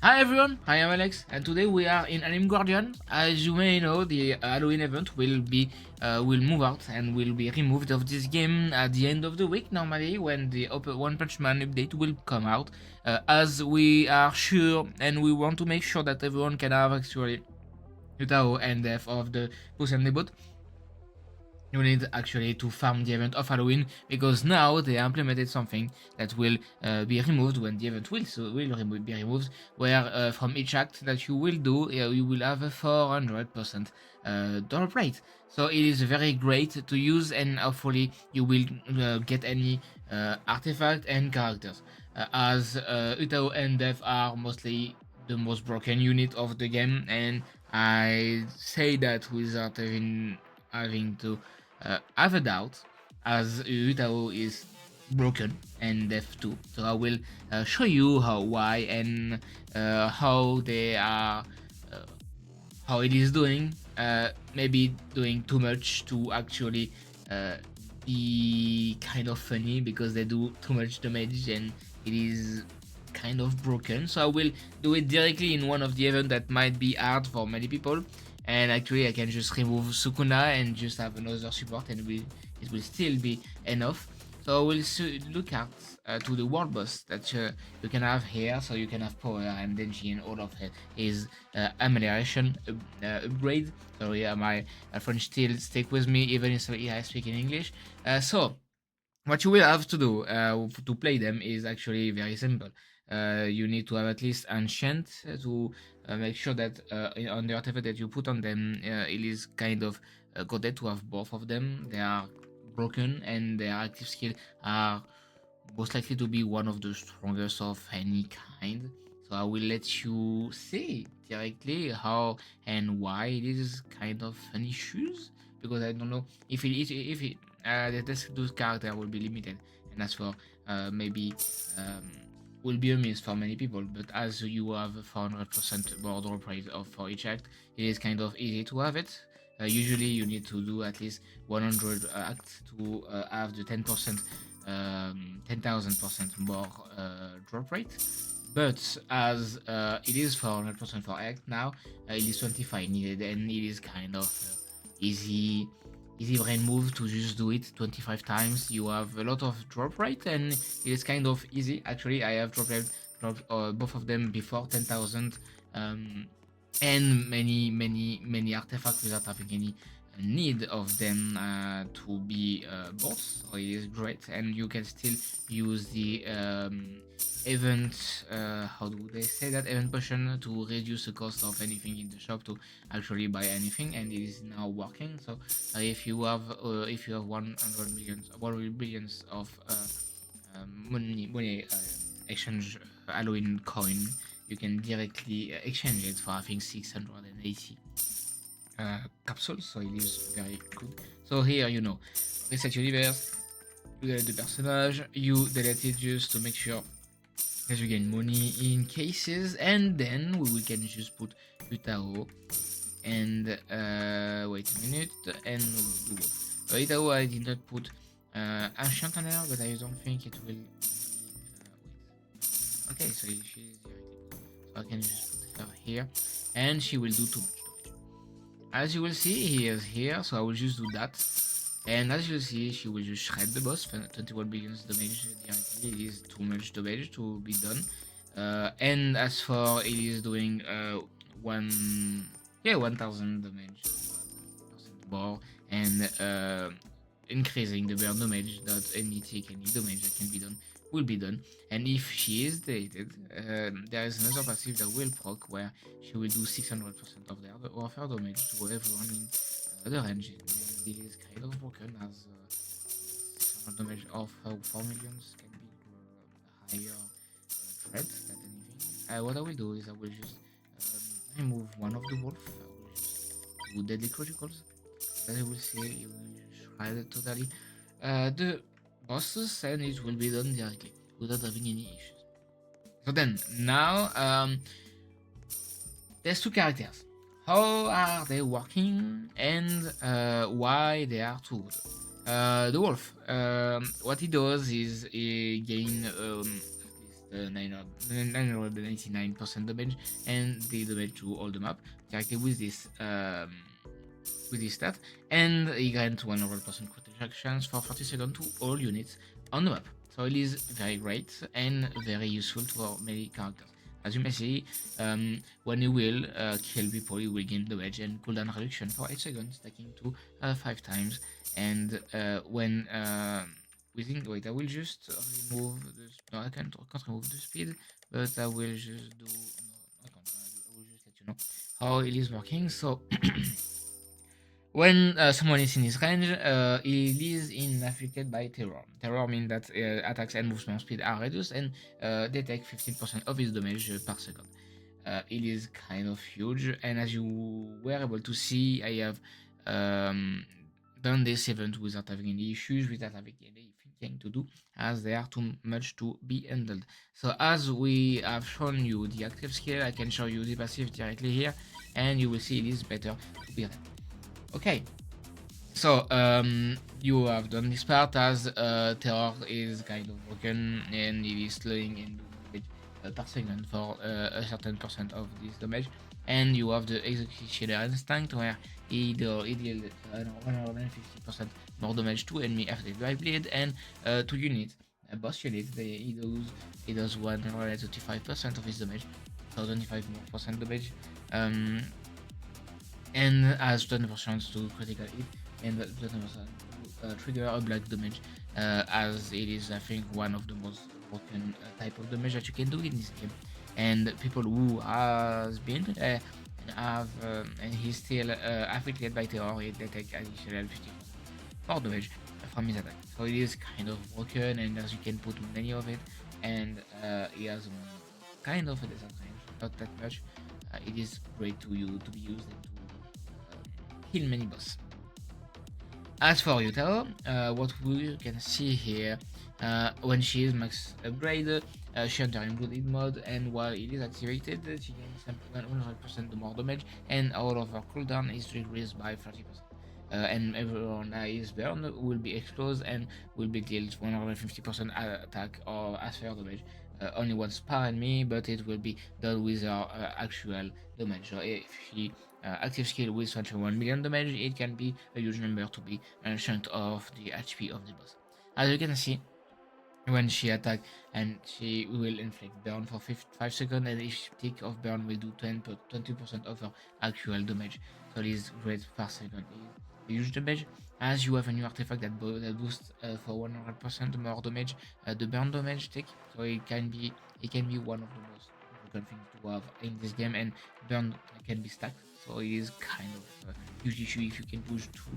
Hi everyone, I am Alex, and today we are in Anime Guardian. As you may know, the Halloween event will move out and will be removed of this game at the end of the week. Normally, when the One Punch Man update will come out, as we are sure and we want to make sure that everyone can have actually Utao and Death of the Puss and the Boat. You need actually to farm the event of Halloween because now they implemented something that will be removed when the event be removed, where from each act that you will do, you will have a 400% drop rate. So it is very great to use, and hopefully you will get any artifact and characters, as Utao and Death are mostly the most broken unit of the game, and I say that without even having to I have a doubt, as Utao is broken and deaf too. So I will show you why, and how they are, uh, how it is doing. Maybe doing too much to actually uh, be kind of funny because they do too much damage and it is kind of broken. So I will do it directly in one of the events that might be hard for many people, and actually I can just remove Sukuna and just have another support, and it will still be enough. So we'll look at to the world boss that you can have here. So you can have power and Denji and all of his amelioration upgrade. So yeah, my French still stick with me even if I speak in English. So what you will have to do to play them is actually very simple. You need to have at least Ancient to make sure that on the artifact that you put on them, it is kind of coded to have both of them. They are broken and their active skill are most likely to be one of the strongest of any kind. So I will let you see directly how and why it is kind of an issues, because I don't know if it those character will be limited, and as for maybe um, will be a miss for many people. But as you have 400% border price of for each act, it is kind of easy to have it. Usually, you need to do at least 100 acts to have the 10%, 10,000% more drop rate. But as it is 400% for act now, it is 25 needed, and it is kind of easy brain move to just do it 25 times. You have a lot of drop rate, and it is kind of easy. Actually, I have dropped both of them before 10,000, and many artifacts without having any need of them to be boss. So it is great, and you can still use the event, how do they say that, event potion, to reduce the cost of anything in the shop to actually buy anything, and it is now working. So if you have 100 millions 100 billions of money exchange Halloween coin, you can directly exchange it for I think 680 capsules, so it is very good. So here, reset universe, you delete the personage, you delete it just to make sure that you gain money in cases, and then we can just put Utao and wait a minute, and we'll do Utao. I did not put Ancient on her, but I don't think it will. Wait. Okay, so she's directly put. So I can just put her here, and she will do too much damage. As you will see, he is here, so I will just do that. And as you see, she will just shred the boss, 21 billion damage directly. It is too much damage to be done. And as for it is doing 1000 damage, 1% more, and increasing the burn damage, that any damage that can be done will be done. And if she is deleted, there is another passive that will proc where she will do 600% of her damage to everyone in the range. And it is kind of broken, as 600 damage of 4 millions can be higher threat than anything. What I will do is I will just remove one of the wolf. I will just do deadly criticals. As you will see, you will shred it totally the bosses, and it will be done directly without having any issues. So then, now there's two characters. How are they working, and why they are too good? The wolf. What he does is he gain at least 999% damage and the damage to all the map directly with this stat, and he grants 100% critical chance for 30 seconds to all units on the map. So it is very great and very useful for many characters. As you may see, when you will kill people, you will gain damage and cooldown reduction for 8 seconds, stacking to 5 times. And when wait, I will just remove this. No, I can't remove the speed, but I will just do. No, I can't. I will just let you know how it is working. So. When someone is in his range, he is afflicted by terror. Terror means that attacks and movement speed are reduced, and they take 15% of his damage per second. It is kind of huge, and as you were able to see, I have done this event without having any issues, without having anything to do, as they are too much to be handled. So as we have shown you the active skill, I can show you the passive directly here, and you will see it is better to be read. Okay, so you have done this part as terror is kind of broken and it is slowing in damage per second for a certain percent of this damage, and you have the executioner instinct where it deals 150% more damage to enemy affected by bleed and to units. Boss units, it does 135% of his damage, so 25% damage. And has 20% to critical hit and 20% to trigger a black damage, as it is, I think, one of the most broken type of damage that you can do in this game. And people who has been and have and he's still afflicted by terror, they take additional 50% more damage from his attack. So it is kind of broken, and as you can put many of it, and he has kind of a decent range, not that much. It is great to be used and to kill many boss. As for Yutaro, what we can see here, when she is max upgraded, she enters in blooded mode, and while it is activated, she gains 100% more damage, and all of her cooldown is decreased by 30%. And everyone that is burned will be exposed and will be dealt 150% attack or sphere damage. Only once per enemy, but it will be done with her actual damage. So if she active skill with 21 million damage, it can be a huge number to be chunk of the HP of the boss. As you can see, when she attack, and she will inflict burn for 5 seconds, and each tick of burn will do 20% of her actual damage. So it is great per second. It is a huge damage. As you have a new artifact that boosts for 100% more damage, the burn damage tick. So it can be one of the most broken things to have in this game, and burn can be stacked. So it is kind of a huge issue if you can push two.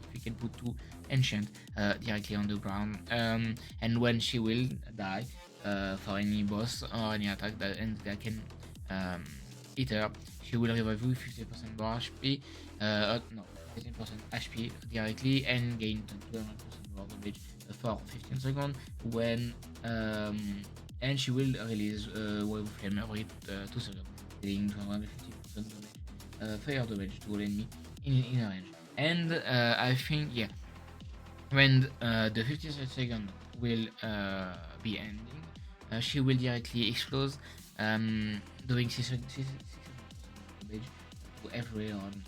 If you can put two enchant directly on the ground, and when she will die for any boss or any attack that can hit her, she will revive you 50% more HP, no, 15% HP directly, and gain 200% more damage for 15 seconds when and she will release wave of flame every 2 seconds, dealing 250% damage, fire damage to all enemy in a range. And I think, yeah, when the 50 second will be ending, she will directly explode, doing 6 damage to every on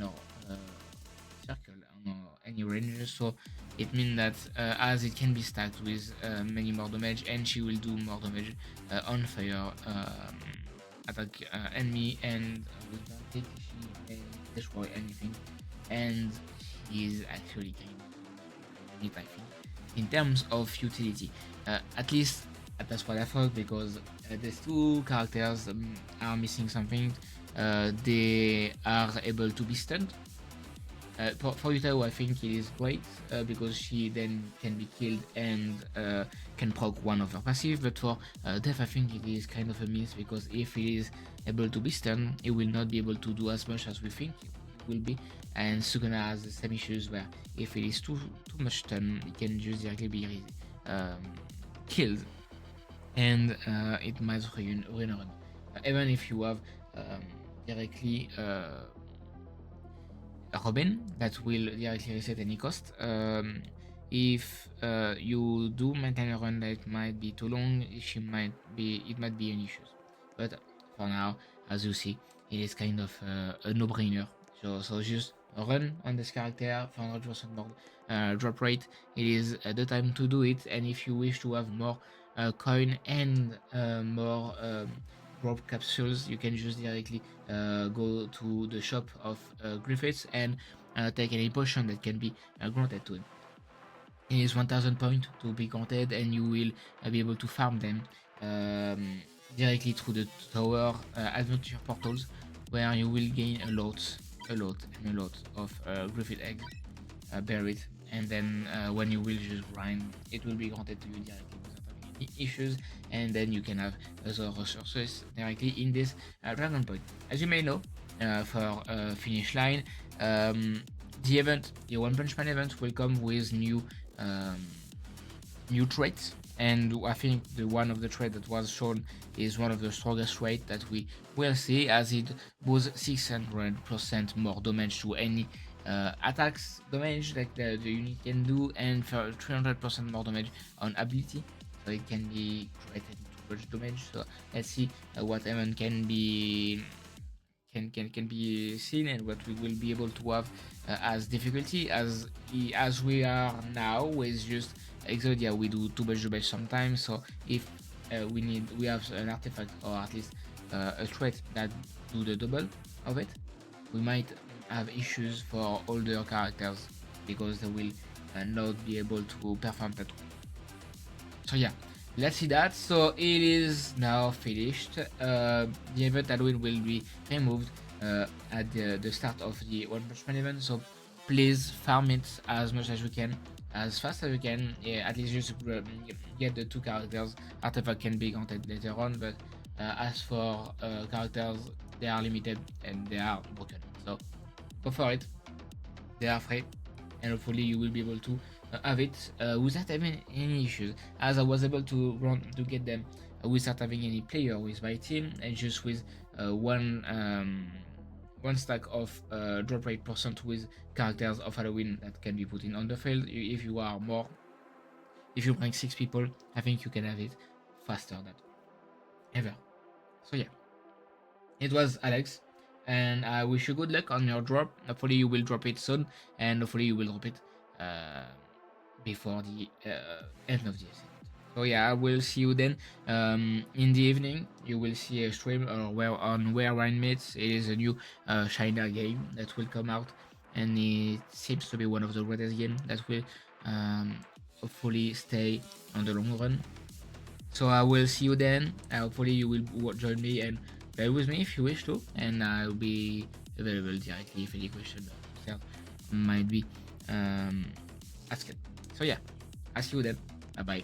our circle, on any range. So it means that as it can be stacked with many more damage, and she will do more damage on fire attack enemy, and with that she can destroy anything, and he is actually kind of neat, I think, in terms of utility. At least that's what I thought, because these two characters are missing something. They are able to be stunned. For Yutaro, I think it is great because she then can be killed and can proc one of her passive. But for Death, I think it is kind of a miss, because if he is able to be stunned, he will not be able to do as much as we think it will be. And Sukuna has the same issues, where if it is too much stun, it can just directly be killed, and it might ruin a run. Even if you have directly Robin that will directly reset any cost, if you do maintain a run that might be too long, it might be an issue. But for now, as you see, it is kind of a no-brainer. So just run on this character for 100% more drop rate. It is the time to do it. And if you wish to have more coin and more drop capsules, you can just directly go to the shop of Griffiths and take any potion that can be granted to him. It is 1000 points to be granted, and you will be able to farm them directly through the tower adventure portals, where you will gain a lot of Griffith eggs buried, and then when you will just grind, it will be granted to you directly without having any issues, and then you can have other resources directly in this Dragon Point. As you may know, for Finish Line, the event, the One Punch Man event, will come with new traits, and I think the one of the traits that was shown is one of the strongest traits that we will see, as it was 600% more damage to any attacks damage that the unit can do, and for 300% more damage on ability, so it can be created too much damage. So let's see what event can be seen, and what we will be able to have as difficulty, as we are now with just Exodia. We do too much damage sometimes, so if we have an artifact, or at least a trait that do the double of it, we might have issues for older characters, because they will not be able to perform that. So yeah, let's see that. So it is now finished. The event Halloween will be removed at the start of the One Punch Man event, so please farm it as much as you can, as fast as you can. Yeah, at least just get the 2 characters. Artifact can be granted later on, but as for characters, they are limited and they are broken, so go for it. They are free, and hopefully you will be able to have it without having any issues, as I was able to get them without having any player with my team, and just with one stack of drop rate percent with characters of Halloween that can be put in on the field. If you bring 6 people, I think you can have it faster than ever. So yeah, it was Alex, and I wish you good luck on your drop. Hopefully you will drop it soon, and hopefully you will drop it before the end of the season. So yeah, I will see you then. In the evening, you will see a stream on Where Wine Meets. It is a new China game that will come out, and it seems to be one of the greatest games that will hopefully stay on the long run. So I will see you then. Hopefully you will join me and play with me if you wish to, and I will be available directly if any question might be asked. So yeah, I'll see you then. Bye bye.